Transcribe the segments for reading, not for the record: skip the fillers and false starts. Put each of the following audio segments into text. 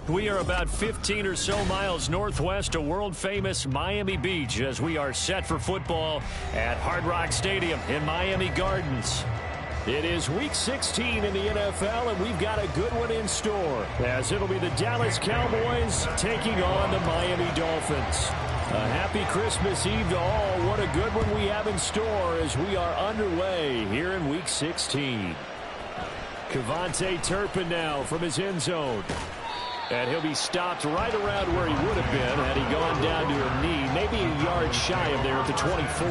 We are about 15 or so miles northwest of world-famous Miami Beach as we are set for football at Hard Rock Stadium in Miami Gardens. It is Week 16 in the NFL, and we've got a good one in store, as it'll be the Dallas Cowboys taking on the Miami Dolphins. A happy Christmas Eve to all. What a good one we have in store as we are underway here in Week 16. Cavante Turpin now from his end zone. And he'll be stopped right around where he would have been had he gone down to a knee, maybe a yard shy of there at the 24.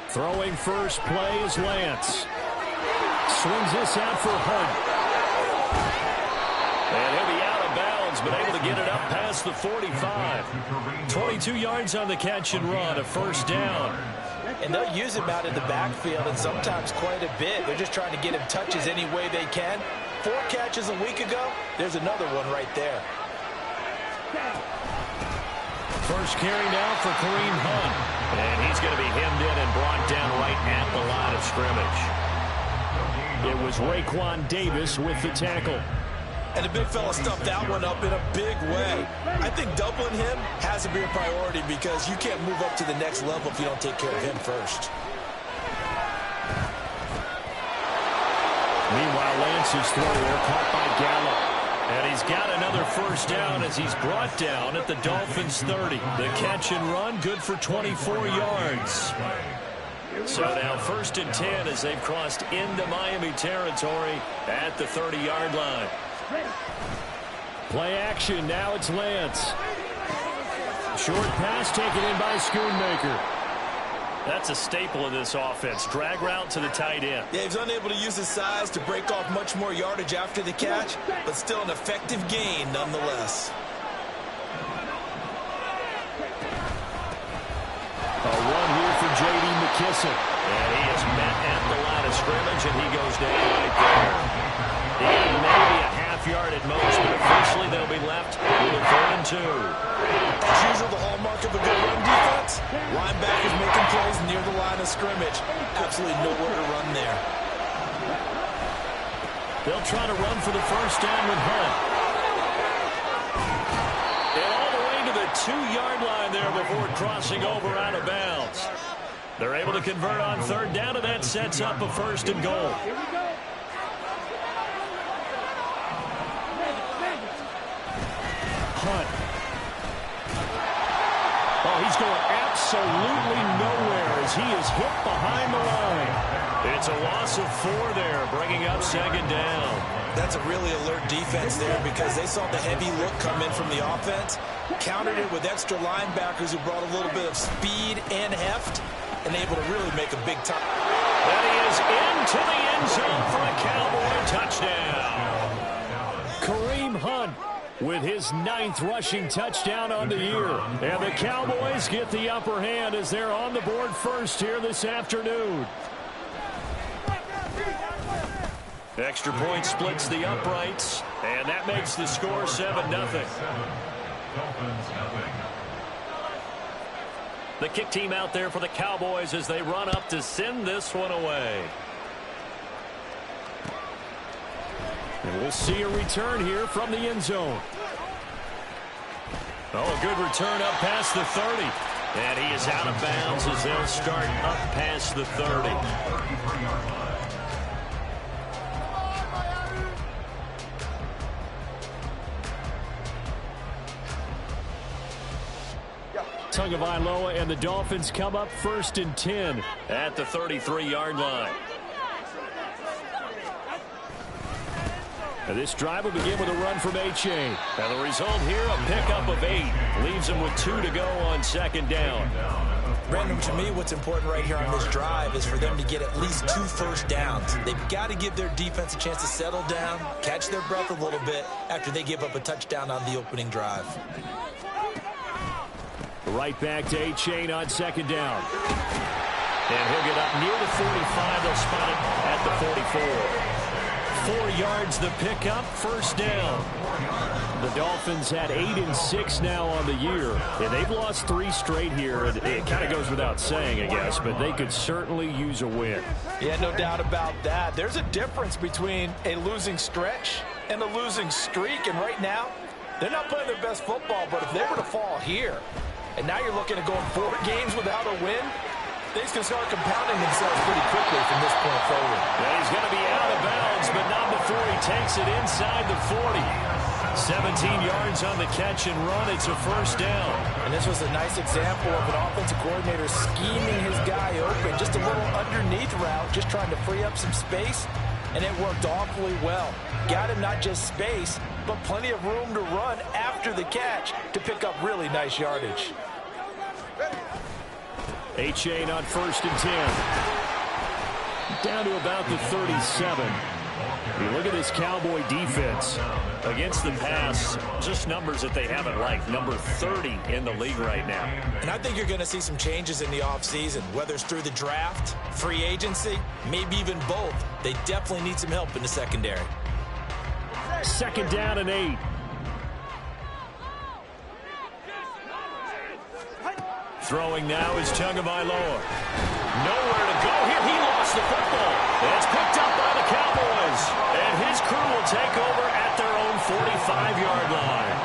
Throwing first play is Lance. Swings this out for Hunt. And he'll be out of bounds, but able to get it up past the 45. 22 yards on the catch and run, a first down. And they'll use him out in the backfield, and sometimes quite a bit. They're just trying to get him touches any way they can. 4 catches a week ago. There's another one right there. First carry now for Kareem Hunt. And he's going to be hemmed in and brought down right at the line of scrimmage. It was Raekwon Davis with the tackle. And the big fella stuffed that one up in a big way. I think doubling him has to be a priority because you can't move up to the next level if you don't take care of him first. Meanwhile, Lance's throw there caught by Gallup. And he's got another first down as he's brought down at the Dolphins' 30. The catch and run, good for 24 yards. So now 1st and 10 as they've crossed into Miami territory at the 30-yard line. Play action, now it's Lance. Short pass taken in by Schoonmaker. That's a staple of this offense. Drag route to the tight end. Yeah, he's unable to use his size to break off much more yardage after the catch, but still an effective gain nonetheless. A run here for J.D. McKissick. And he is met at the line of scrimmage, and he goes down right there. Maybe a half yard at most, but officially they'll be left with a 3rd and 2. As usual, the hallmark of a good run defense, linebackers making plays near the line of scrimmage. Absolutely nowhere to run there. They'll try to run for the first down with Hunt. And all the way to the 2-yard line there before crossing over out of bounds. They're able to convert on 3rd down, and that sets up a 1st and goal. Hunt. Oh, he's going absolutely nowhere as he is hit behind the line. It's a loss of 4 there, bringing up 2nd down. That's a really alert defense there because they saw the heavy look come in from the offense, countered it with extra linebackers who brought a little bit of speed and heft, and able to really make a big time. That he is into the end zone for a Cowboy touchdown. Kareem Hunt with his 9th rushing touchdown on the year. And the Cowboys get the upper hand as they're on the board first here this afternoon. Extra point splits the uprights, and that makes the score 7-0. The kick team out there for the Cowboys as they run up to send this one away. And we'll see a return here from the end zone. Oh, a good return up past the 30. And he is out of bounds as they'll start up past the 30. Tagovailoa and the Dolphins come up 1st and 10 at the 33-yard line. And this drive will begin with a run from A-Chain. And the result here, a pickup of 8. Leaves them with 2 to go on 2nd down. Brandon, to me, what's important right here on this drive is for them to get at least 2 first downs. They've got to give their defense a chance to settle down, catch their breath a little bit after they give up a touchdown on the opening drive. Right back to A-Chain on 2nd down. And he'll get up near the 45. They'll spot it at the 44. 4 yards the pickup, first down. The Dolphins had 8-6 now on the year, and they've lost 3 straight here. It kind of goes without saying, I guess, but they could certainly use a win. Yeah, no doubt about that. There's a difference between a losing stretch and a losing streak, and right now, they're not playing their best football, but if they were to fall here, and now you're looking at going 4 games without a win, things can start compounding themselves pretty quickly from this point forward. Yeah, he's going to be out of bounds, but not before he takes it inside the 40. 17 yards on the catch and run. It's a first down. And this was a nice example of an offensive coordinator scheming his guy open. Just a little underneath route, just trying to free up some space, and it worked awfully well. Got him not just space, but plenty of room to run after the catch to pick up really nice yardage. A-Chain on 1st and 10. Down to about the 37. You look at this Cowboy defense against the pass, just numbers that they haven't liked. Number 30 in the league right now. And I think you're going to see some changes in the offseason, whether it's through the draft, free agency, maybe even both. They definitely need some help in the secondary. 2nd down and 8. Throwing now is Tagovailoa. Nowhere to go here. He lost the football. It's picked up by the Cowboys. And his crew will take over at their own 45-yard line.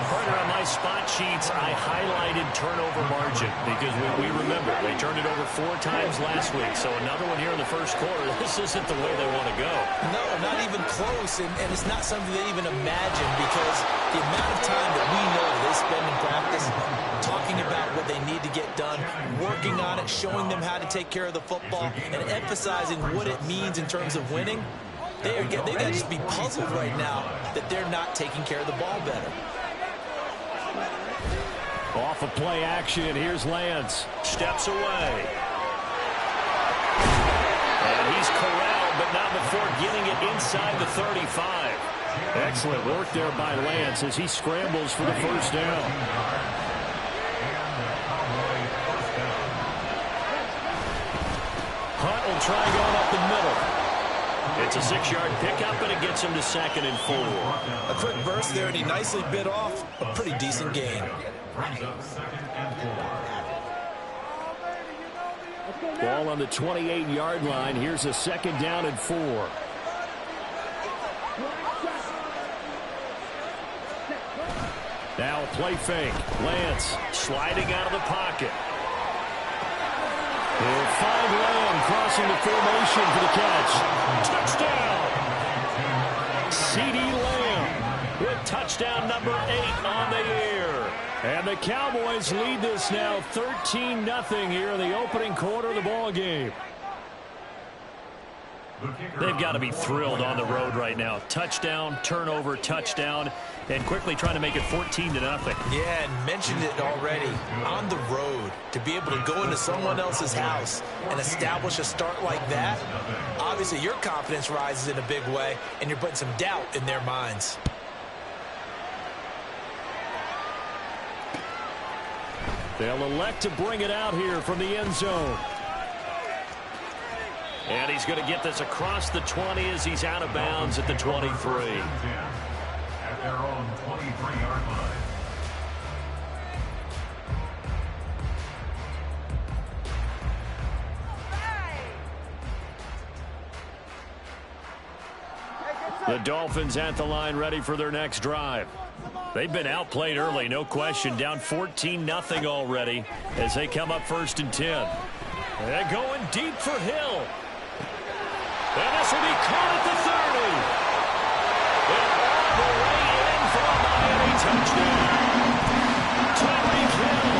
Partner, on my spot sheets, I highlighted turnover margin because we remember they turned it over 4 times last week. So another one here in the first quarter. This isn't the way they want to go. No, not even close. And it's not something they even imagine because the amount of time that we know they spend in practice talking about what they need to get done, working on it, showing them how to take care of the football, and emphasizing what it means in terms of winning. They've got to just be puzzled right now that they're not taking care of the ball better. Off of play action, here's Lance. Steps away. And he's corralled, but not before getting it inside the 35. Excellent work there by Lance as he scrambles for the first down. Hunt will try going up the middle. It's a 6-yard pickup, and it gets him to 2nd and 4. A quick burst there, and he nicely bit off a pretty decent gain. Ball on the 28-yard line. Here's a 2nd down and 4. Now a play fake. Lance sliding out of the pocket. He'll find Lamb crossing the formation for the catch. Touchdown! C.D. Lamb with touchdown number 8 on the year. And the Cowboys lead this now 13-0 here in the opening quarter of the ball game. They've got to be thrilled on the road right now. Touchdown, turnover, touchdown, and quickly trying to make it 14-0. Yeah, and mentioned it already. On the road, to be able to go into someone else's house and establish a start like that, obviously your confidence rises in a big way, and you're putting some doubt in their minds. They'll elect to bring it out here from the end zone. And he's going to get this across the 20 as he's out of bounds at the 23. At their own 23-yard line. The Dolphins at the line ready for their next drive. They've been outplayed early, no question. Down 14-0 already as they come up 1st and 10. They're going deep for Hill. And this will be caught at the 30. And all the way in for a Miami touchdown. Tyreek Hill,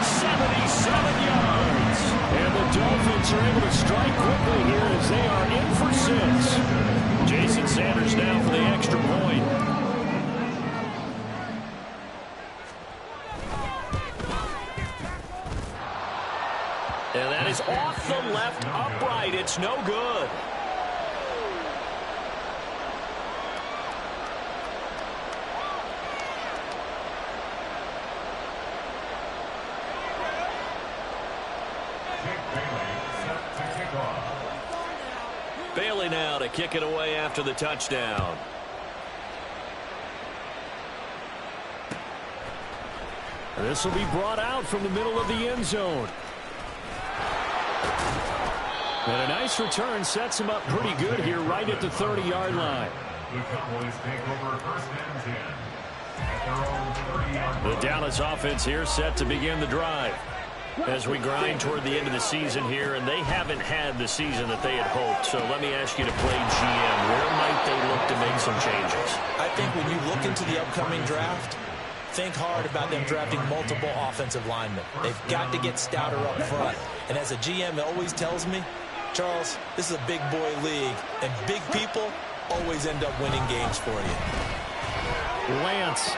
77 yards. And the Dolphins are able to strike quickly here as they are in for 6. Jason Sanders now for the extra point. And that is off the left upright. It's no good. Bailey now to kick it away after the touchdown. This will be brought out from the middle of the end zone. And a nice return sets him up pretty good here right at the 30-yard line. The Cowboys take over first and 10 at their own 30-yard line. The Dallas offense here set to begin the drive as we grind toward the end of the season here, and they haven't had the season that they had hoped. So let me ask you to play GM. Where might they look to make some changes? I think when you look into the upcoming draft, think hard about them drafting multiple offensive linemen. They've got to get stouter up front. And as a GM, it always tells me, Charles, this is a big boy league, and big people always end up winning games for you. Lance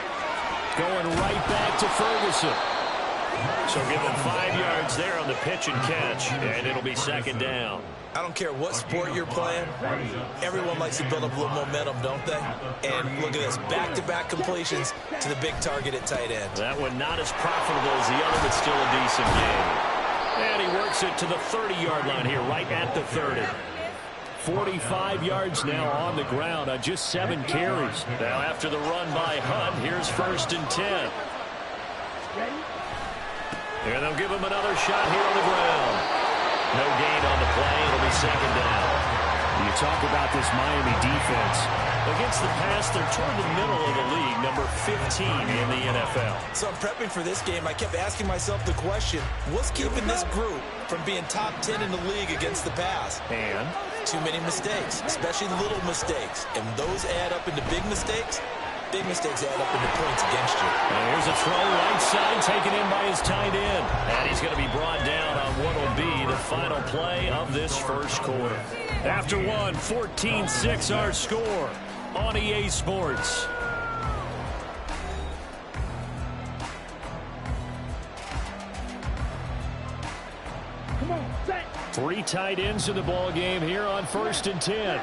going right back to Ferguson. So give him 5 yards there on the pitch and catch, and it'll be second down. I don't care what sport you're playing. Everyone likes to build up a little momentum, don't they? And look at this, back-to-back completions to the big target at tight end. That one not as profitable as the other, but still a decent game. And he works it to the 30-yard line here, right at the 30. 45 yards now on the ground on just 7 carries. Now after the run by Hunt, here's 1st and 10. And they'll give him another shot here on the ground. No gain on the play. It'll be second down. You talk about this Miami defense. Against the pass, they're toward the middle of the league, number 15 in the NFL. So I'm prepping for this game. I kept asking myself the question, what's keeping this group from being top 10 in the league against the pass? And? Too many mistakes, especially little mistakes. And those add up into big mistakes. Big mistakes add up into points against you. And here's a throw right side taken in by his tight end. And he's going to be brought down on what will be the final play of this first quarter. After one, 14-6 our score on EA Sports. Come on, set. 3 tight ends in the ball game here on 1st and 10.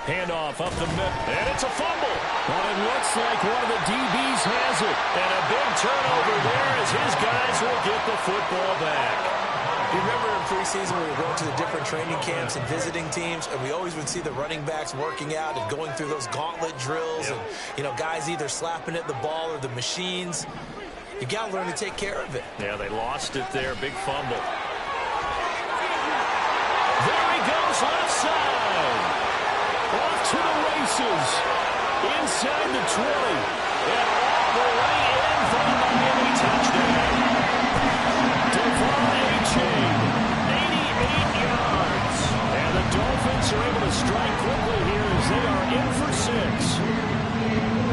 Handoff up the middle, and it's a fumble. Well, it looks like one of the DBs has it. And a big turnover there as his guys will get the football back. You remember in preseason we were going to the different training camps and visiting teams, and we always would see the running backs working out and going through those gauntlet drills, and, you know, guys either slapping at the ball or the machines. You got to learn to take care of it. Yeah, they lost it there. Big fumble. There he goes, left side. Off to the races. Inside the 20. And all the way in for the Miami touchdown. Devon A-Chain, 88 yards. And the Dolphins are able to strike quickly here as they are in for 6.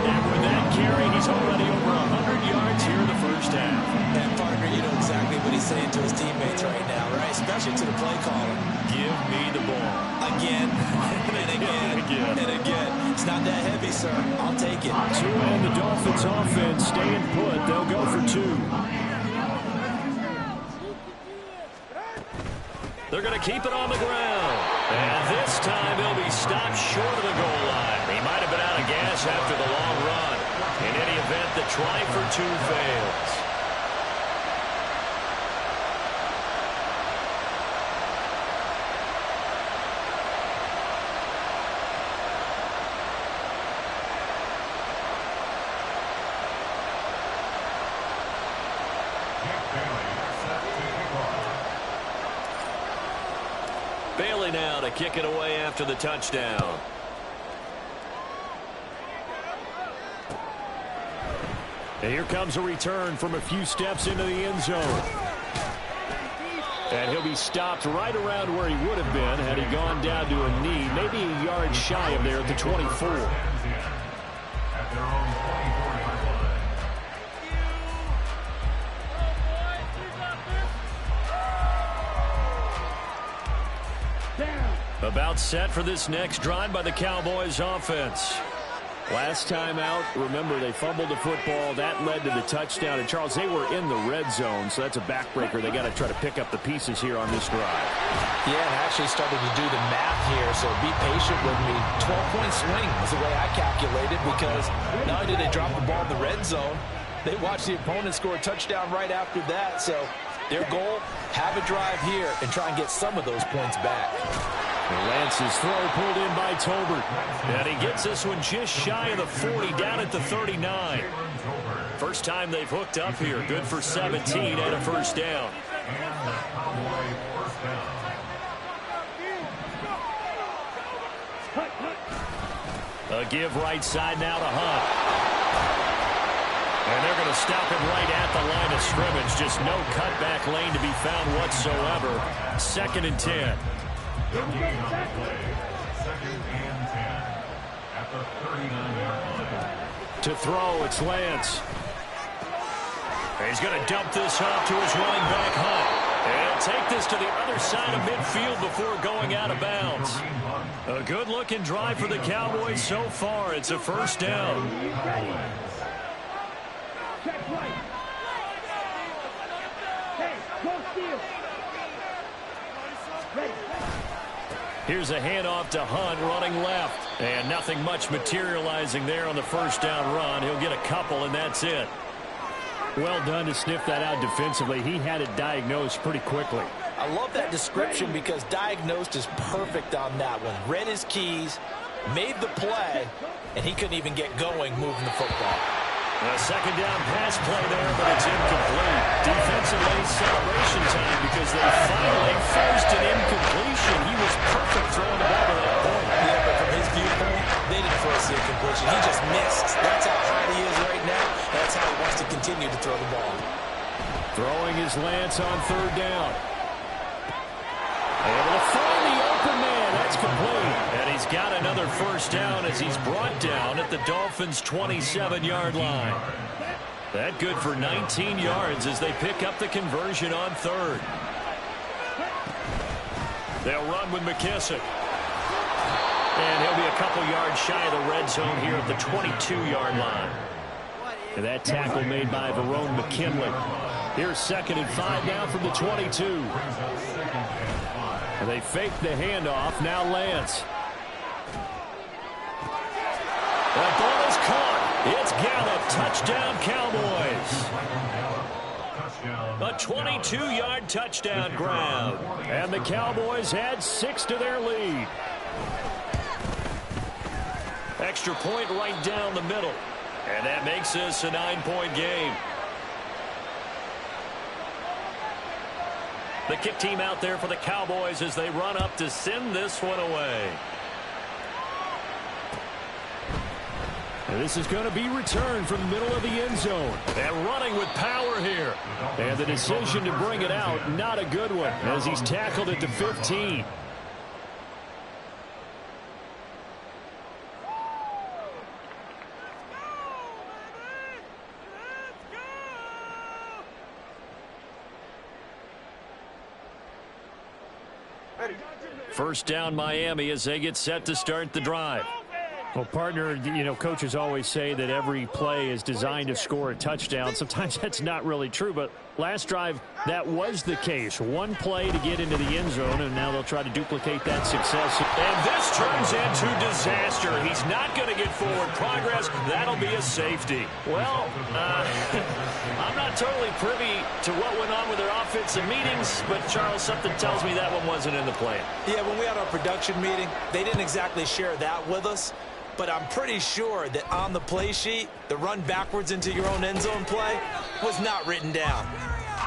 And with that carry, he's already over 100 yards here in the first half. And partner, you know exactly what he's saying to his teammates right now, right? Especially to the play caller. Give me the ball. Again, and again, and again. It's not that heavy, sir. I'll take it. 2 and the Dolphins offense staying put. They'll go for 2. They're going to keep it on the ground. And this time he'll be stopped short of the goal line. He might have been out of gas after the long run. In any event, the try for 2 fails. Bailey now to kick it away after the touchdown. And here comes a return from a few steps into the end zone. And he'll be stopped right around where he would have been had he gone down to a knee, maybe a yard shy of there at the 24. At their own 24-yard line. About set for this next drive by the Cowboys offense. Last time out, remember, they fumbled the football. That led to the touchdown. And, Charles, they were in the red zone, so that's a backbreaker. They got to try to pick up the pieces here on this drive. Yeah, and I actually started to do the math here, so be patient with me. 12-point swing is the way I calculated, because not only did they drop the ball in the red zone, they watched the opponent score a touchdown right after that. So Their goal, have a drive here and try and get some of those points back. Lance's throw pulled in by Tolbert. And he gets this one just shy of the 40, down at the 39. First time they've hooked up here. Good for 17 and a first down. A give right side now to Hunt. And they're going to stop him right at the line of scrimmage. Just no cutback lane to be found whatsoever. 2nd and 10. Second and 10 at the 39-yard line. To throw, it's Lance. He's going to dump this off to his running back, Hunt. And take this to the other side of midfield before going out of bounds. A good-looking drive for the Cowboys so far. It's a first down. Here's a handoff to Hunt running left. And nothing much materializing there on the first down run. He'll get a couple, and that's it. Well done to sniff that out defensively. He had it diagnosed pretty quickly. I love that description because diagnosed is perfect on that one. Read his keys, made the play, and he couldn't even get going moving the football. A second down pass play there, but it's incomplete. Defensively, celebration time because they finally forced an incompletion. He was perfect throwing the ball to that point. Yeah, but from his viewpoint, they didn't force the incompletion. He just missed. That's how hot he is right now. That's how he wants to continue to throw the ball. Throwing his Lance on 3rd down. Able to find the open man. That's complete. And he's got another first down as he's brought down at the Dolphins' 27-yard line. That good for 19 yards as they pick up the conversion on 3rd. They'll run with McKissick. And he'll be a couple yards shy of the red zone here at the 22-yard line. And that tackle made by Verone McKinley. Here's 2nd and 5 now from the 22. And they fake the handoff. Now Lance. That ball is caught. It's Gallup. Touchdown, Cowboys. A 22-yard touchdown grab. And the Cowboys add 6 to their lead. Extra point right down the middle. And that makes this a 9-point game. The kick team out there for the Cowboys as they run up to send this one away. And this is going to be returned from the middle of the end zone. And running with power here. And the decision to bring it out, not a good one, as he's tackled at the 15. First down, Miami, as they get set to start the drive. Well, partner, coaches always say that every play is designed to score a touchdown. Sometimes that's not really true, but last drive, that was the case. One play to get into the end zone, and now they'll try to duplicate that success. And this turns into disaster. He's not going to get forward progress. That'll be a safety. Well, I'm not totally privy to what went on with their offensive meetings, but, Charles, something tells me that one wasn't in the plan. Yeah, when we had our production meeting, they didn't exactly share that with us. But I'm pretty sure that on the play sheet, the run backwards into your own end zone play was not written down.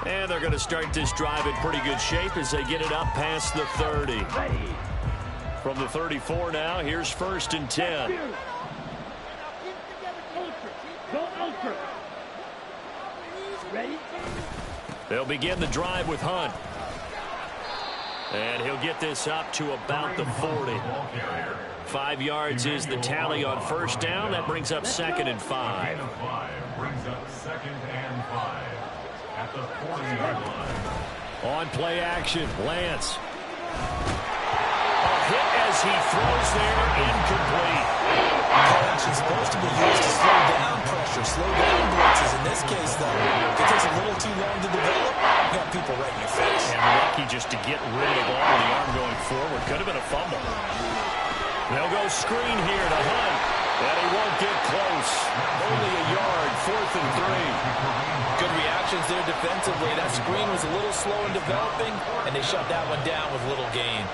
And they're going to start this drive in pretty good shape as they get it up past the 30. From the 34 now, here's 1st and 10. They'll begin the drive with Hunt. And he'll get this up to about the 40. 5 yards is the tally on first down. That brings up 2nd and 5. Brings up 2nd and 5 at the 40-yard line. On play action, Lance. A hit as he throws there, incomplete. It's supposed to be used to slow down pressure, slow down blitzes. In this case, though, if it takes a little too long to develop, you got people right in your face. And lucky just to get rid of the ball with the arm going forward. Could have been a fumble. They'll go screen here to Hunt. And he won't get close. Only a yard, 4th and 3. Good reactions there defensively. That screen was a little slow in developing, and they shut that one down with little gain.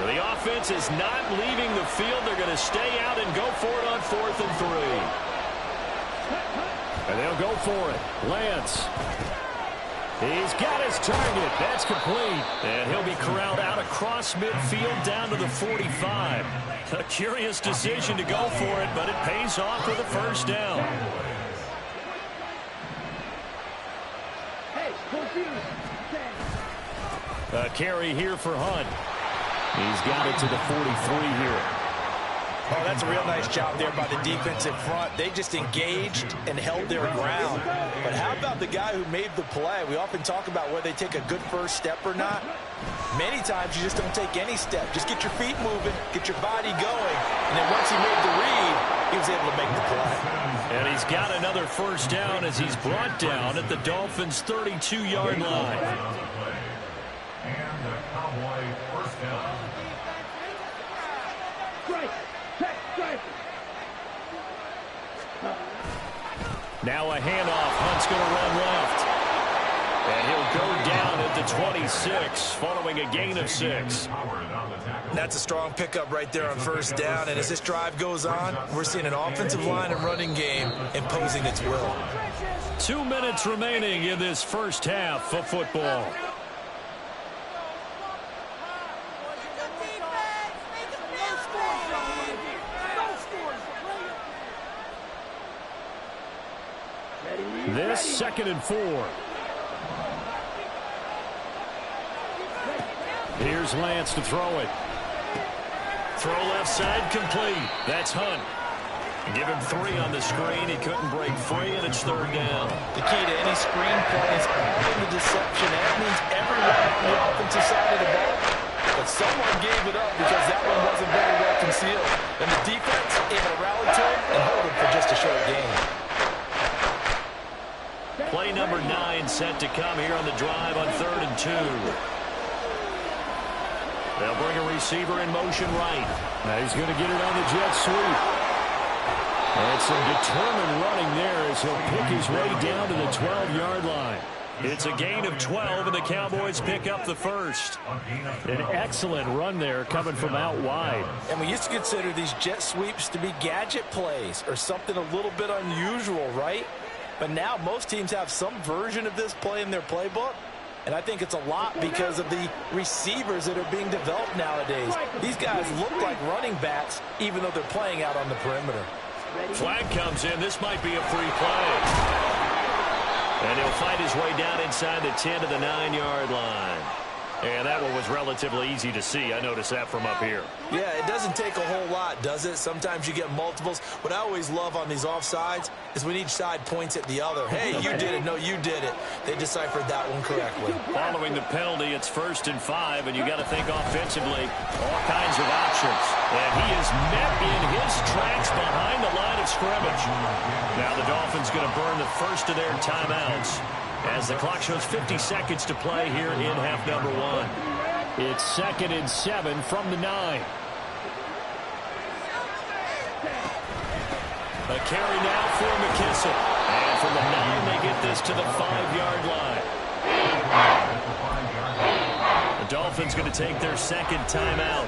The offense is not leaving the field. They're going to stay out and go for it on 4th and 3. And they'll go for it. Lance. He's got his target. That's complete. And he'll be corralled out across midfield down to the 45. A curious decision to go for it, but it pays off with a first down. A carry here for Hunt. He's got it to the 43 here. Oh, that's a real nice job there by the defensive front. They just engaged and held their ground. But how about the guy who made the play? We often talk about whether they take a good first step or not. Many times you just don't take any step. Just get your feet moving, get your body going. And then once he made the read, he was able to make the play. And he's got another first down as he's brought down at the Dolphins' 32-yard line. And the Cowboy first down. Now a handoff. Hunt's going to run left. And he'll go down at the 26 following a gain of 6. That's a strong pickup right there on first down. And as this drive goes on, we're seeing an offensive line and running game imposing its will. 2 minutes remaining in this first half of football. This 2nd and 4. Here's Lance to throw it. Throw left side complete. That's Hunt. Give him 3 on the screen. He couldn't break free, and it's 3rd down. The key to any screen play is in the deception. That means everyone on the offensive side of the ball. But someone gave it up because that one wasn't very well concealed. And the defense able to rally to it and hold it for just a short game. Play number 9 set to come here on the drive on 3rd and 2. They'll bring a receiver in motion right. Now he's going to get it on the jet sweep. And some determined running there as he'll pick his way down to the 12-yard line. It's a gain of 12, and the Cowboys pick up the first. An excellent run there coming from out wide. And we used to consider these jet sweeps to be gadget plays or something a little bit unusual, right? But now most teams have some version of this play in their playbook. And I think it's a lot because of the receivers that are being developed nowadays. These guys look like running backs even though they're playing out on the perimeter. Flag comes in. This might be a free play. And he'll fight his way down inside the 10 to the 9-yard line. And that one was relatively easy to see. I noticed that from up here. Yeah, it doesn't take a whole lot, does it? Sometimes you get multiples. What I always love on these offsides is when each side points at the other. Hey, you did it. No, you did it. They deciphered that one correctly. Following the penalty, it's 1st and 5, and you got to think offensively, all kinds of options. And he is met in his tracks behind the line of scrimmage. Now the Dolphins going to burn the first of their timeouts as the clock shows 50 seconds to play here in half number 1. It's 2nd and 7 from the 9. A carry now for McKissick. And from the 9, they get this to the 5-yard line. The Dolphins going to take their 2nd timeout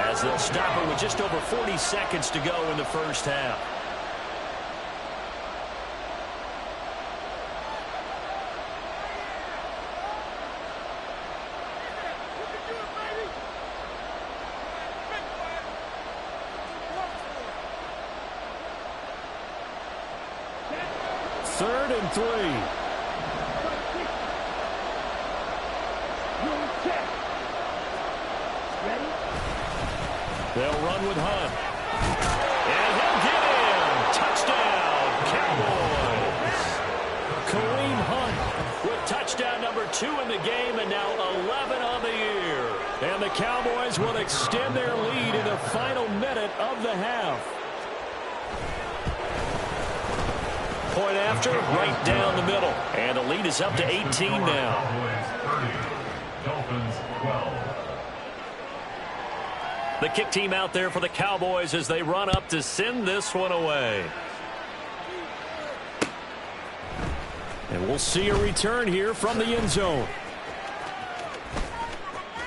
as they'll stop it with just over 40 seconds to go in the first half. Third and 3. They'll run with Hunt. And he'll get in. Touchdown, Cowboys. Kareem Hunt with touchdown number 2 in the game and now 11 on the year. And the Cowboys will extend their lead in the final minute of the half. Point after, right down the middle. And the lead is up to 18 now. Dolphins 12. The kick team out there for the Cowboys as they run up to send this one away. And we'll see a return here from the end zone.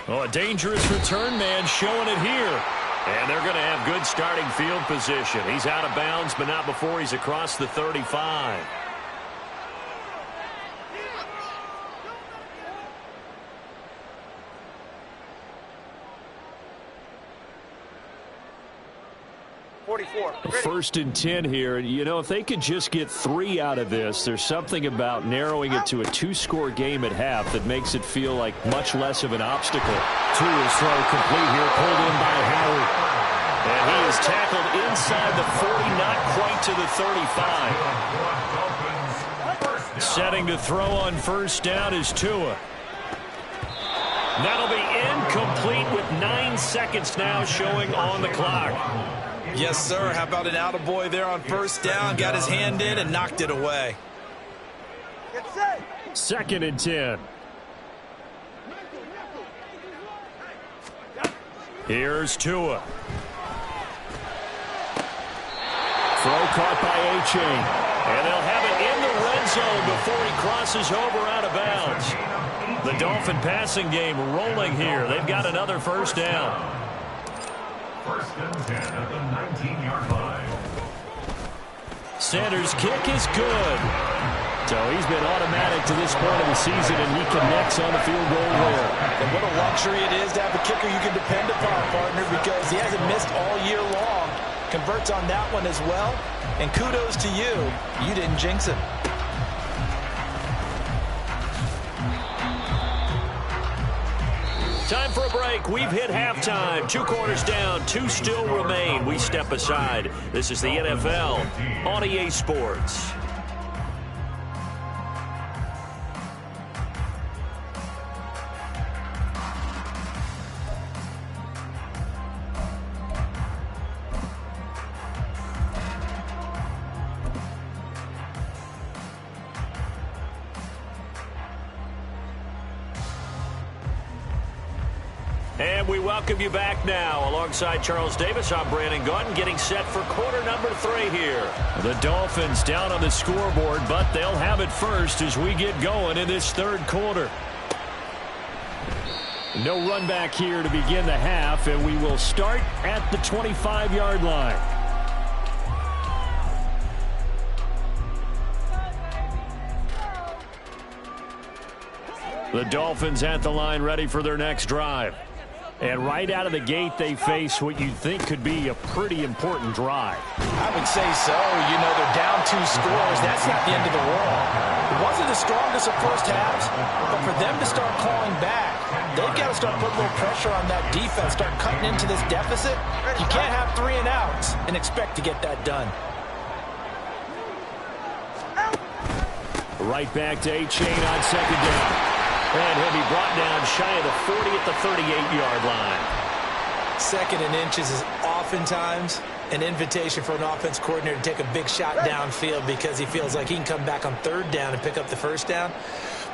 Oh, a dangerous return man showing it here. And they're going to have good starting field position. He's out of bounds, but not before he's across the 35. First and 10 here. You know, if they could just get 3 out of this, there's something about narrowing it to a 2-score game at half that makes it feel like much less of an obstacle. To his throw complete here, pulled in by Howard. And he is tackled inside the 40, not quite to the 35. Setting to throw on first down is Tua. That'll be incomplete with 9 seconds now showing on the clock. Yes, sir. How about an attaboy there on first down? Got his hand in and knocked it away. Second and 10. Here's Tua. Throw caught by A-Chain. And they'll have it in the red zone before he crosses over out of bounds. The Dolphin passing game rolling here. They've got another first down. First and 10 at the 19-yard line. Sanders' kick is good. So he's been automatic to this point of the season, and he connects on the field goal there. And what a luxury it is to have a kicker you can depend upon, partner, because he hasn't missed all year long. Converts on that one as well. And kudos to you. You didn't jinx him. Time for a break. We've hit halftime. 2 quarters down. 2 still remain. We step aside. This is the NFL on EA Sports. And we welcome you back now. Alongside Charles Davis, I'm Brandon Gaudin, getting set for quarter number 3 here. The Dolphins down on the scoreboard, but they'll have it first as we get going in this third quarter. No run back here to begin the half, and we will start at the 25-yard line. The Dolphins at the line, ready for their next drive. And right out of the gate, they face what you'd think could be a pretty important drive. I would say so. You know, they're down 2 scores. That's not the end of the world. It wasn't the strongest of first halves, but for them to start clawing back, they've got to start putting a little pressure on that defense, start cutting into this deficit. You can't have 3 and outs and expect to get that done. Right back to A-Chain on second down. And he'll be brought down shy of the 40 at the 38-yard line. Second and inches is oftentimes an invitation for an offense coordinator to take a big shot downfield because he feels like he can come back on third down and pick up the first down.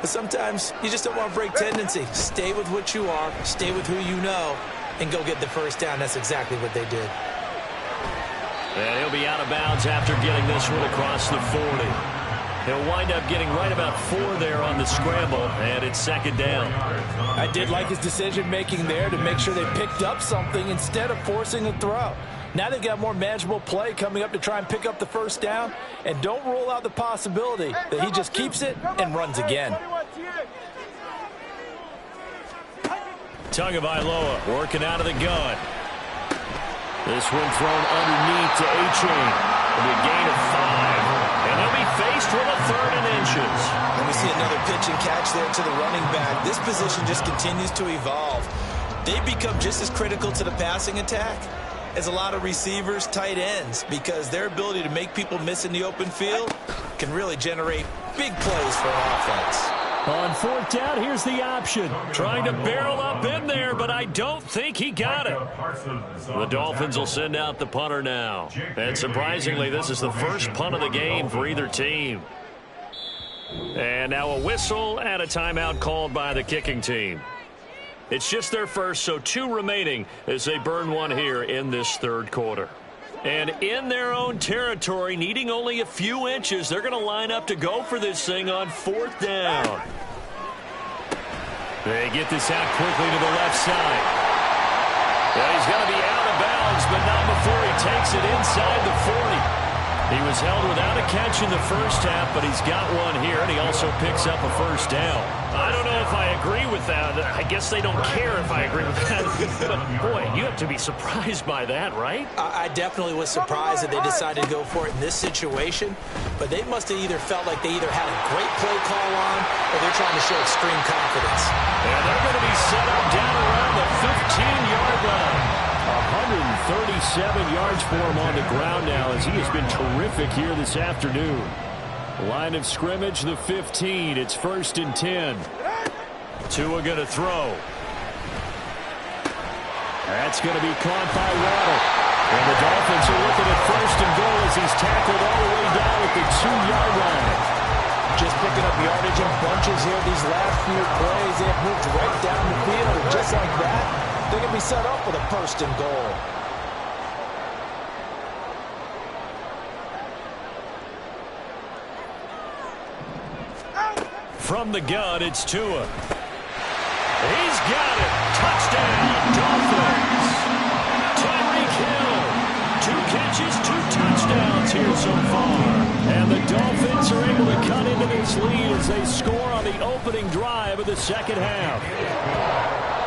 But sometimes you just don't want to break tendency. Stay with what you are, stay with who you know, and go get the first down. That's exactly what they did. And he'll be out of bounds after getting this one across the 40. He'll wind up getting right about 4 there on the scramble, and it's second down. I did like his decision-making there to make sure they picked up something instead of forcing a throw. Now they've got more manageable play coming up to try and pick up the first down, and don't rule out the possibility that he just keeps it and runs again. Tagovailoa working out of the gun. This one thrown underneath to A-Chain. It'll be a gain of 5. And they'll be faced with a 3rd and inches. And we see another pitch and catch there to the running back. This position just continues to evolve. They become just as critical to the passing attack as a lot of receivers, tight ends, because their ability to make people miss in the open field can really generate big plays for an offense. On 4th down, here's the option. Trying to barrel up in there, but I don't think he got it. The Dolphins will send out the punter now. And surprisingly, this is the first punt of the game for either team. And now a whistle and a timeout called by the kicking team. It's just their first, so 2 remaining as they burn one here in this third quarter. And in their own territory, needing only a few inches, they're going to line up to go for this thing on 4th down. They get this out quickly to the left side. Yeah, he's going to be out of bounds, but not before he takes it inside the 40. He was held without a catch in the first half, but he's got one here, and he also picks up a first down. I don't know if I agree with that. I guess they don't care if I agree with that. But, boy, you have to be surprised by that, right? I definitely was surprised that they decided to go for it in this situation, but they must have either felt like they either had a great play call on or they're trying to show extreme confidence. And they're going to be set up down around the 15-yard line. 137 yards for him on the ground now as he has been terrific here this afternoon. Line of scrimmage, the 15. It's 1st and 10. Tua going to throw. That's going to be caught by Waddle. And the Dolphins are looking at 1st and goal as he's tackled all the way down at the 2-yard line. Just picking up yardage in bunches here these last few plays. They've moved right down the field, and just like that, they're going to be set up with a 1st and goal. From the gun, it's Tua. He's got it. Touchdown, Dolphins. Tyreek Hill. 2 catches, 2 touchdowns here so far. And the Dolphins are able to cut into this lead as they score on the opening drive of the second half.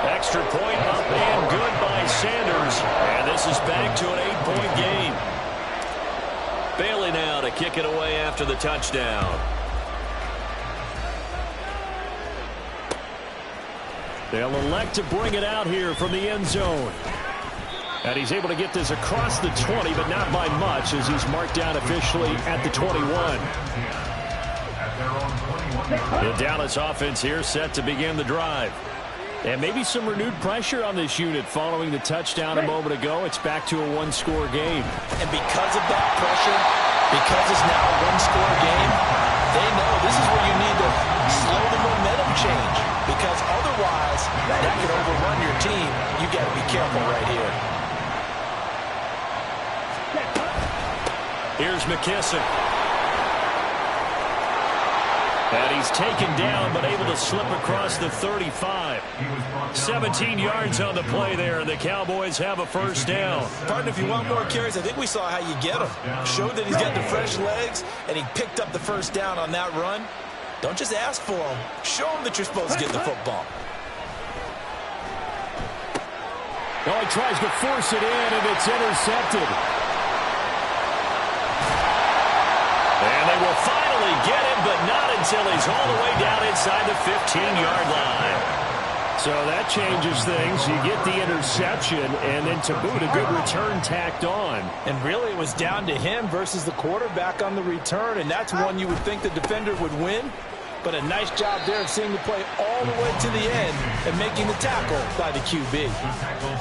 Extra point up and good by Sanders. And this is back to an 8-point game. Bailey now to kick it away after the touchdown. They'll elect to bring it out here from the end zone. And he's able to get this across the 20, but not by much as he's marked down officially at the 21. The Dallas offense here set to begin the drive. And maybe some renewed pressure on this unit following the touchdown a moment ago. It's back to a 1-score game. And because of that pressure, because it's now a 1-score game, they know this is where you need to slow the momentum change. Because otherwise, that could overrun your team. You got to be careful right here. Here's McKissick. And he's taken down, but able to slip across the 35. 17 yards on the play there, and the Cowboys have a first down. Partner, if you want more carries, I think we saw how you get him. Showed that he's got the fresh legs, and he picked up the first down on that run. Don't just ask for him. Show him that you're supposed to get the football. Oh, he tries to force it in, and it's intercepted. And they will finally get him, but not until he's all the way down inside the 15-yard line. So that changes things. You get the interception, and then to boot, a good return tacked on. And really, it was down to him versus the quarterback on the return, and that's one you would think the defender would win. But a nice job there of seeing the play all the way to the end and making the tackle by the QB.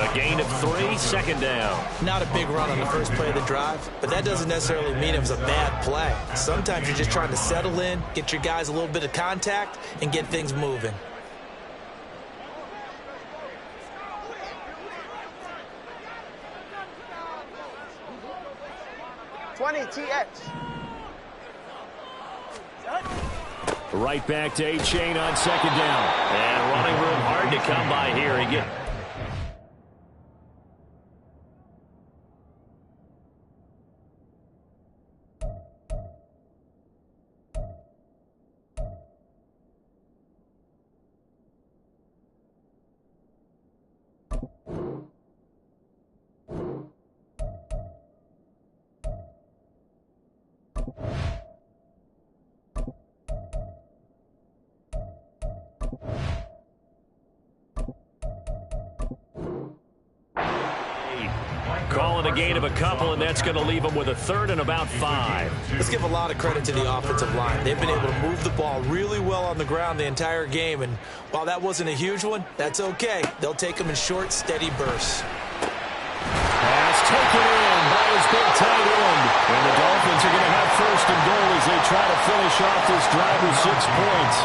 A gain of 3, 2nd down. Not a big run on the first play of the drive, but that doesn't necessarily mean it was a bad play. Sometimes you're just trying to settle in, get your guys a little bit of contact, and get things moving. Right back to A-Chain on 2nd down. And running room hard to come by here. He gets calling a gain of a couple, and that's going to leave them with a 3rd and about 5. Let's give a lot of credit to the offensive line. They've been able to move the ball really well on the ground the entire game, and while that wasn't a huge one, that's okay. They'll take them in short, steady bursts. Pass taken in by his big tight end. And the Dolphins are going to have 1st and goal as they try to finish off this drive with 6 points.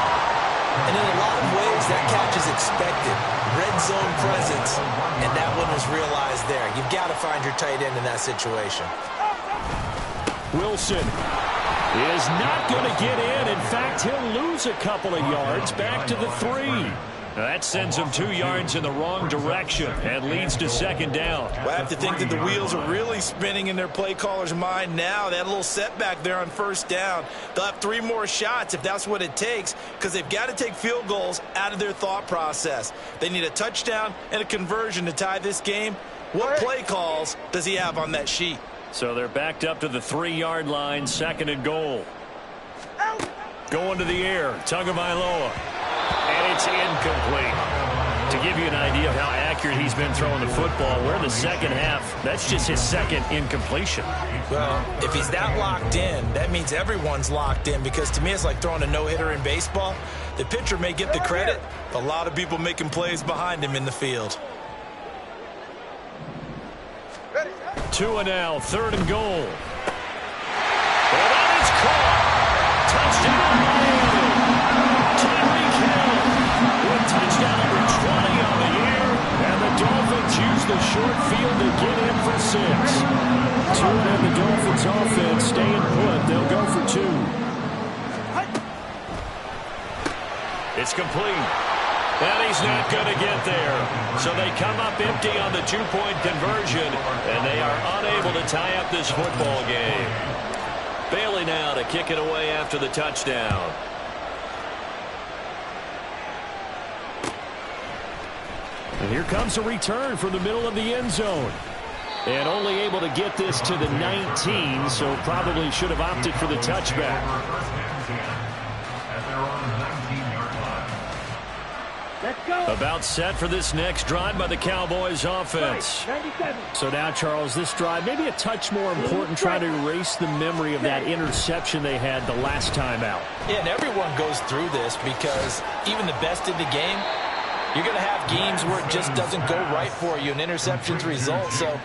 And in a lot of ways, that much as expected. Red zone presence, and that one was realized there. You've got to find your tight end in that situation. Wilson is not going to get in. In fact, he'll lose a couple of yards back to the 3. That sends him 2 yards in the wrong direction and leads to second down. Well, I have to think that the wheels are really spinning in their play caller's mind now. They had a little setback there on first down. They'll have 3 more shots if that's what it takes, because they've got to take field goals out of their thought process. They need a touchdown and a conversion to tie this game. What play calls does he have on that sheet? So they're backed up to the 3-yard line, second and goal. Going to the air, Tagovailoa. And it's incomplete. To give you an idea of how accurate he's been throwing the football, we're in the second half. That's just his second incompletion. Well, if he's that locked in, that means everyone's locked in, because to me it's like throwing a no-hitter in baseball. The pitcher may get the credit, but a lot of people making plays behind him in the field. 2 and now, third and goal. And that is caught. Touchdown, Miami. Tyreek Hill with touchdown number 20 on the year. And the Dolphins use the short field to get in for 6. 2 and the Dolphins offense staying put. They'll go for 2. It's complete. And he's not going to get there. So they come up empty on the 2-point conversion, and they are unable to tie up this football game. Bailey now to kick it away after the touchdown. And here comes a return from the middle of the end zone. And only able to get this to the 19, so probably should have opted for the touchback. About set for this next drive by the Cowboys offense. So now, Charles, this drive maybe a touch more important, trying to erase the memory of that interception they had the last time out. Yeah, and everyone goes through this, because even the best in the game, you're going to have games where it just doesn't go right for you, and interceptions result. So,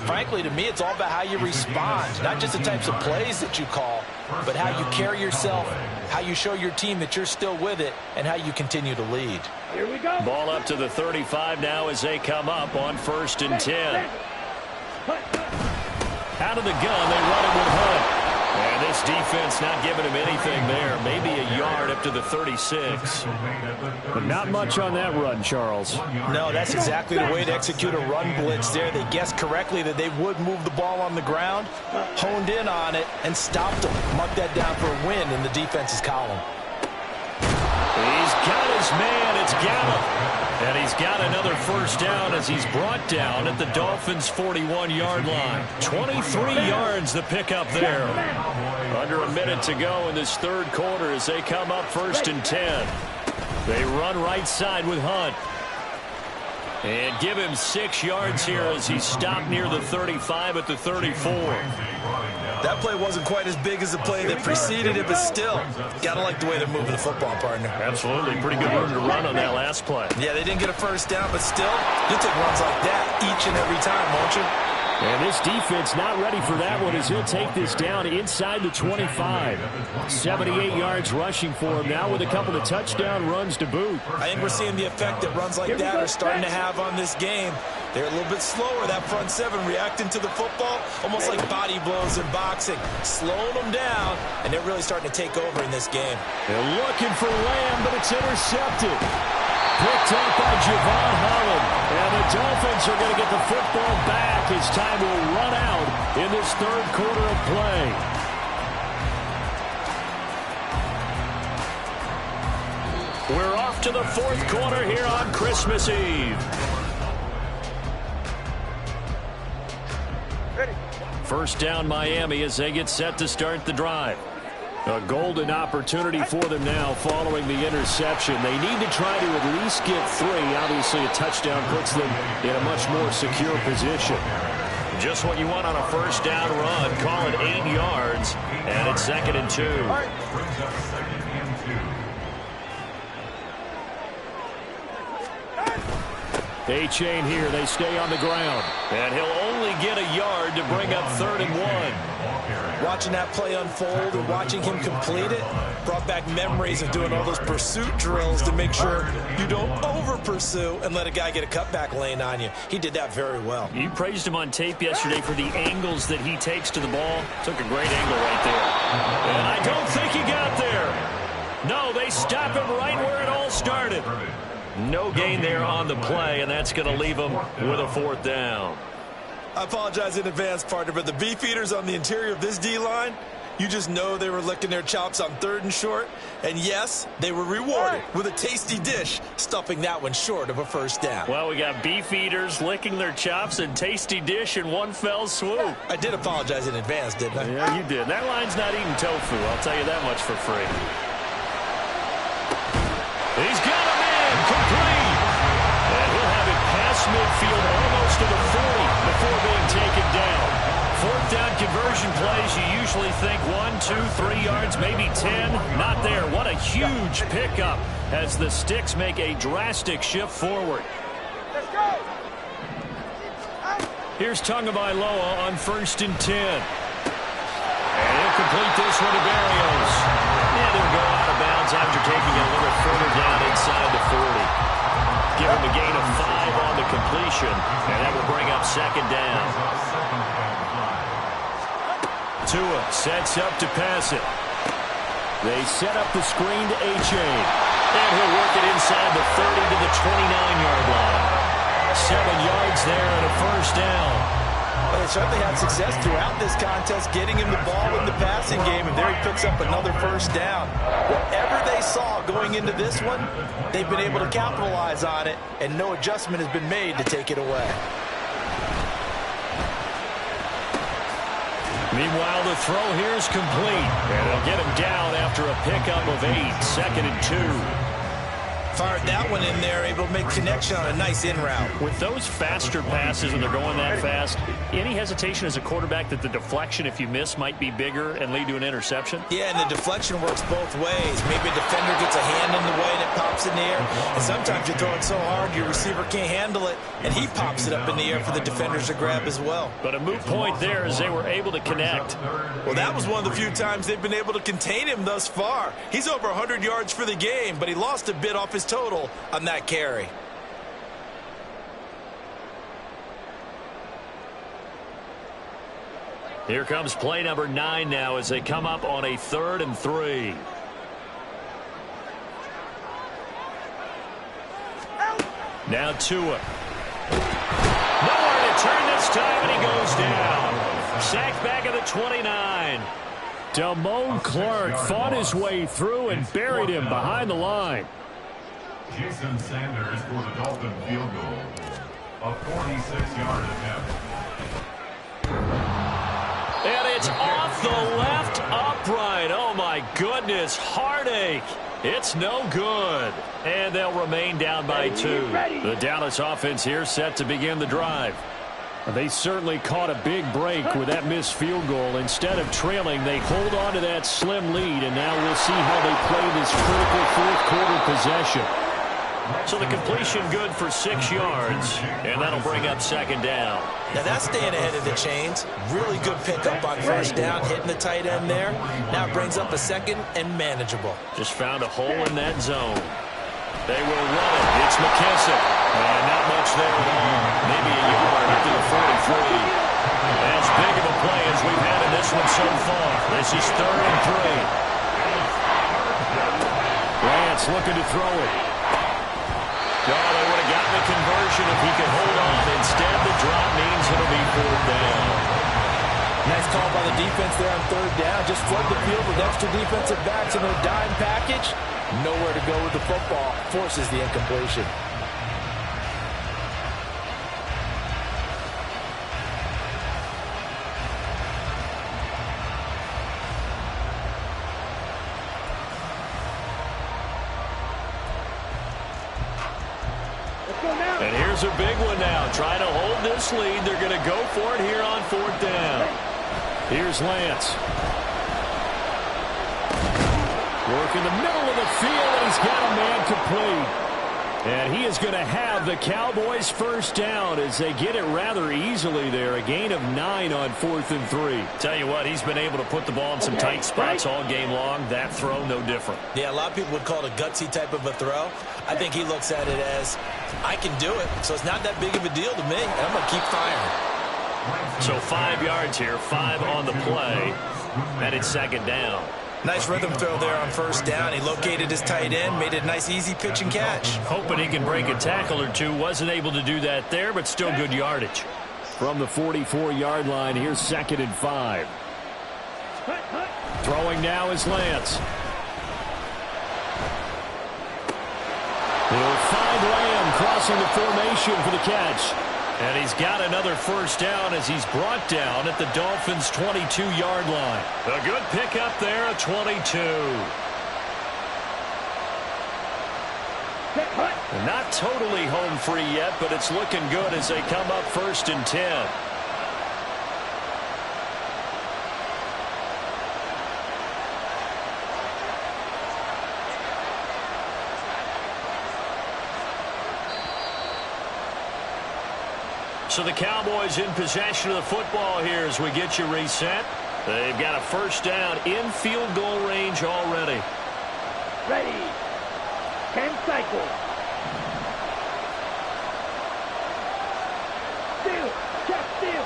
frankly, to me, it's all about how you respond, not just the types of plays that you call, but how you carry yourself, how you show your team that you're still with it, and how you continue to lead. Here we go. Ball up to the 35 now as they come up on 1st and 10. Out of the gun, they run it with Hunt. And this defense not giving him anything there. Maybe a yard up to the 36. But not much on that run, Charles. No, that's exactly the way to execute a run blitz there. They guessed correctly that they would move the ball on the ground, honed in on it, and stopped them. Mark that down for a win in the defense's column. He's got his man. It's Gallup. And he's got another first down as he's brought down at the Dolphins' 41-yard line. 23 yards the pickup there. Under a minute to go in this third quarter as they come up 1st and 10. They run right side with Hunt. And give him 6 yards here as he's stopped near the 35 at the 34. That play wasn't quite as big as the play that preceded it, but still, gotta like the way they're moving the football, partner. Absolutely. Pretty good room to run on that last play. Yeah, they didn't get a first down, but still, you'll take runs like that each and every time, won't you? And this defense not ready for that one as he'll take this down inside the 25. 78 yards rushing for him now with a couple of touchdown runs to boot. I think we're seeing the effect that runs like that are starting to have on this game. They're a little bit slower, that front seven, reacting to the football, almost like body blows in boxing, slowing them down, and they're really starting to take over in this game. They're looking for Lamb, but it's intercepted. Picked up by Javon Holland. And the Dolphins are going to get the football back as time will run out in this third quarter of play. We're off to the fourth quarter here on Christmas Eve. First down Miami as they get set to start the drive. A golden opportunity for them now following the interception. They need to try to at least get 3. Obviously, a touchdown puts them in a much more secure position. Just what you want on a first down run. Call it 8 yards, and it's 2nd and 2. A-chain here. They stay on the ground. And he'll only get a yard to bring up 3rd and 1. Watching that play unfold and watching him complete it brought back memories of doing all those pursuit drills to make sure you don't over-pursue and let a guy get a cutback lane on you. He did that very well. You praised him on tape yesterday for the angles that he takes to the ball. Took a great angle right there. And I don't think he got there. No, they stop him right where it all started. No gain there on the play, and that's going to leave him with a 4th down. I apologize in advance, partner, but the beef eaters on the interior of this D-line, you just know they were licking their chops on 3rd and short. And yes, they were rewarded with a tasty dish, stuffing that one short of a 1st down. Well, we got beef eaters licking their chops and tasty dish in one fell swoop. I did apologize in advance, didn't I? Yeah, you did. That line's not eating tofu, I'll tell you that much for free. He's got him in, complete. And he'll have it past midfield almost to the 40 before being taken down. 4th down conversion plays, you usually think 1, 2, 3 yards, maybe 10. Not there. What a huge pickup as the Sticks make a drastic shift forward. Let's go. Here's Tagovailoa on 1st and 10. And he'll complete this one to Berrios. And he'll go out of bounds after taking it a little further down inside the 40. Give him a gain of 5 on the completion, and that will bring up 2nd down. Tua sets up to pass it. They set up the screen to A-chain. And he'll work it inside the 30 to the 29-yard line. 7 yards there and a 1st down. Well, they certainly had success throughout this contest getting him the ball in the passing game, and there he picks up another 1st down. Whatever they saw going into this one, they've been able to capitalize on it, and no adjustment has been made to take it away. Meanwhile, the throw here is complete, and they'll get him down after a pickup of 8, 2nd and 2. Fired that one in there, able to make connection on a nice in route. With those faster passes and they're going that fast, any hesitation as a quarterback that the deflection, if you miss, might be bigger and lead to an interception? Yeah, and the deflection works both ways. Maybe a defender gets a hand in the way and it pops in the air. And sometimes you throw it so hard your receiver can't handle it, and he pops it up in the air for the defenders to grab as well. But a moot point there as they were able to connect. Well, that was one of the few times they've been able to contain him thus far. He's over 100 yards for the game, but he lost a bit off his total on that carry. Here comes play number 9 now as they come up on a 3rd and 3. Now Tua. Nowhere to turn this time, and he goes down. Sacked back at the 29. Damone Clark fought his way through and buried him behind the line. Jason Sanders for the Dolphin field goal. A 46-yard attempt. And it's off the left upright. Oh, my goodness. Heartache. It's no good. And they'll remain down by 2. The Dallas offense here set to begin the drive. They certainly caught a big break with that missed field goal. Instead of trailing, they hold on to that slim lead, and now we'll see how they play this critical fourth-quarter possession. So the completion good for 6 yards, and that'll bring up 2nd down. Now that's staying ahead of the chains. Really good pickup on 1st down, hitting the tight end there. Now it brings up a 2nd and manageable. Just found a hole in that zone. They will run it. It's McKissick. And not much there at all. Maybe a yard up to the 43. As big of a play as we've had in this one so far. This is 3rd and 3. Lance looking to throw it. Oh, they would have gotten the conversion if he could hold on. Instead, the drop means it'll be 4th down. Nice call by the defense there on 3rd down. Just flood the field with extra defensive backs in their dime package. Nowhere to go with the football. Forces the incompletion. And here's a big one now. Trying to hold this lead. They're going to go for it here on 4th down. Here's Lance. Work in the middle of the field, and he's got a man complete. And he is going to have the Cowboys first down as they get it rather easily there. A gain of 9 on 4th and 3. Tell you what, he's been able to put the ball in some tight spots all game long. That throw, no different. Yeah, a lot of people would call it a gutsy type of a throw. I think he looks at it as, I can do it, so it's not that big of a deal to me, and I'm going to keep firing. So 5 yards here, 5 on the play, and it's second down. Nice rhythm throw there on first down. He located his tight end, made it a nice easy pitch and catch. Hoping he can break a tackle or two. Wasn't able to do that there, but still good yardage. From the 44-yard line, here's 2nd and 5. Throwing now is Lance. He'll find Lamb crossing the formation for the catch. And he's got another first down as he's brought down at the Dolphins' 22-yard line. A good pickup there at 22. Not totally home free yet, but it's looking good as they come up 1st and 10. So the Cowboys in possession of the football here as we get you reset. They've got a first down in field goal range already. Ready. 10 cycles. Steal. Check, steal.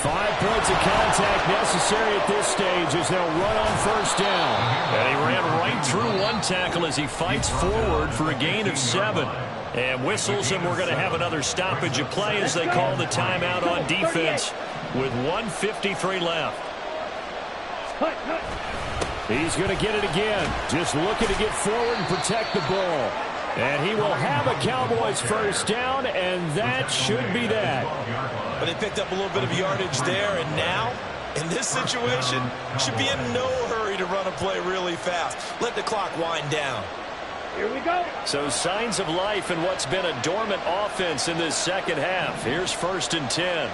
5 points of contact necessary at this stage as they'll run on first down. And he ran right through one tackle as he fights forward for a gain of 7. And whistles, and we're going to have another stoppage of play as they call the timeout on defense with 1:53 left. He's going to get it again. Just looking to get forward and protect the ball. And he will have a Cowboys first down, and that should be that. But they picked up a little bit of yardage there, and now, in this situation, should be in no hurry to run a play really fast. Let the clock wind down. Here we go. So signs of life in what's been a dormant offense in this second half. Here's 1st and 10.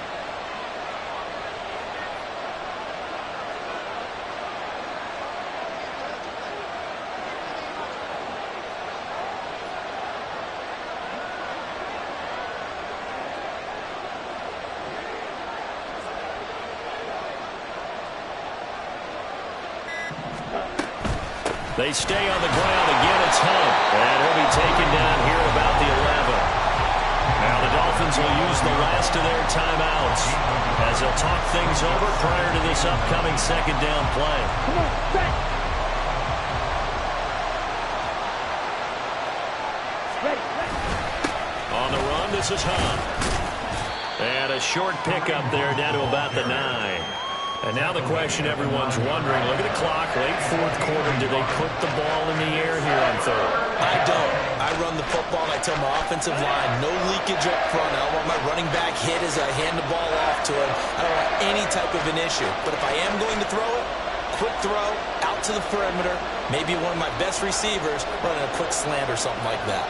They stay on the ground. Again, it's Hunt. And he'll be taken down here at about the 11. Now the Dolphins will use the last of their timeouts as they'll talk things over prior to this upcoming second down play. Come on, set. Ready. On the run, this is Hunt. And a short pickup there down to about the 9. And now the question everyone's wondering, look at the clock, late 4th quarter, do they put the ball in the air here on 3rd? I don't. I run the football, and I tell my offensive line, no leakage up front. I don't want my running back hit as I hand the ball off to him. I don't want any type of an issue. But if I am going to throw it, quick throw, out to the perimeter, maybe one of my best receivers running a quick slant or something like that.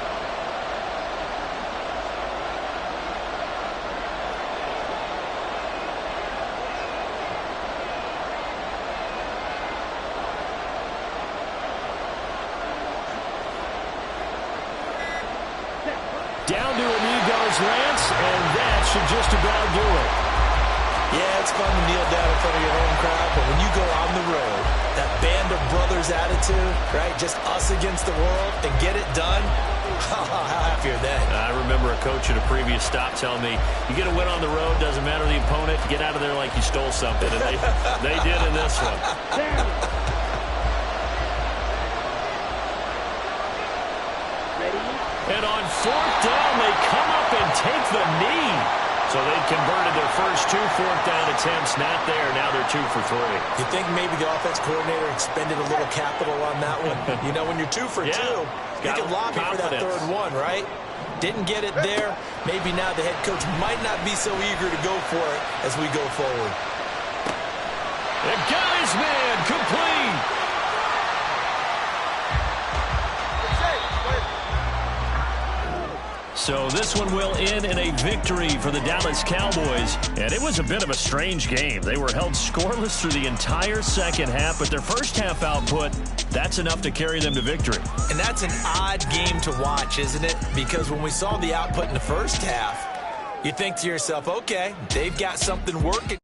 Down to a knee goes Lance, and that should just about do it. Yeah, it's fun to kneel down in front of your home crowd, but when you go on the road, that band of brothers attitude, right, just us against the world, and get it done, how happy are they? I remember a coach at a previous stop telling me, you get a win on the road, doesn't matter the opponent, get out of there like you stole something. And they did in this one. And on 4th down, they come up and take the knee. So they've converted their first 2 4th down attempts. Not there. Now they're 2 for 3. You think maybe the offense coordinator expended a little capital on that one? You know, when you're 2 for 2, you can lobby for that 3rd one, right? Didn't get it there. Maybe now the head coach might not be so eager to go for it as we go forward. And got his man complete. So this one will end in a victory for the Dallas Cowboys. And it was a bit of a strange game. They were held scoreless through the entire second half, but their first half output, that's enough to carry them to victory. And that's an odd game to watch, isn't it? Because when we saw the output in the first half, you think to yourself, okay, they've got something working.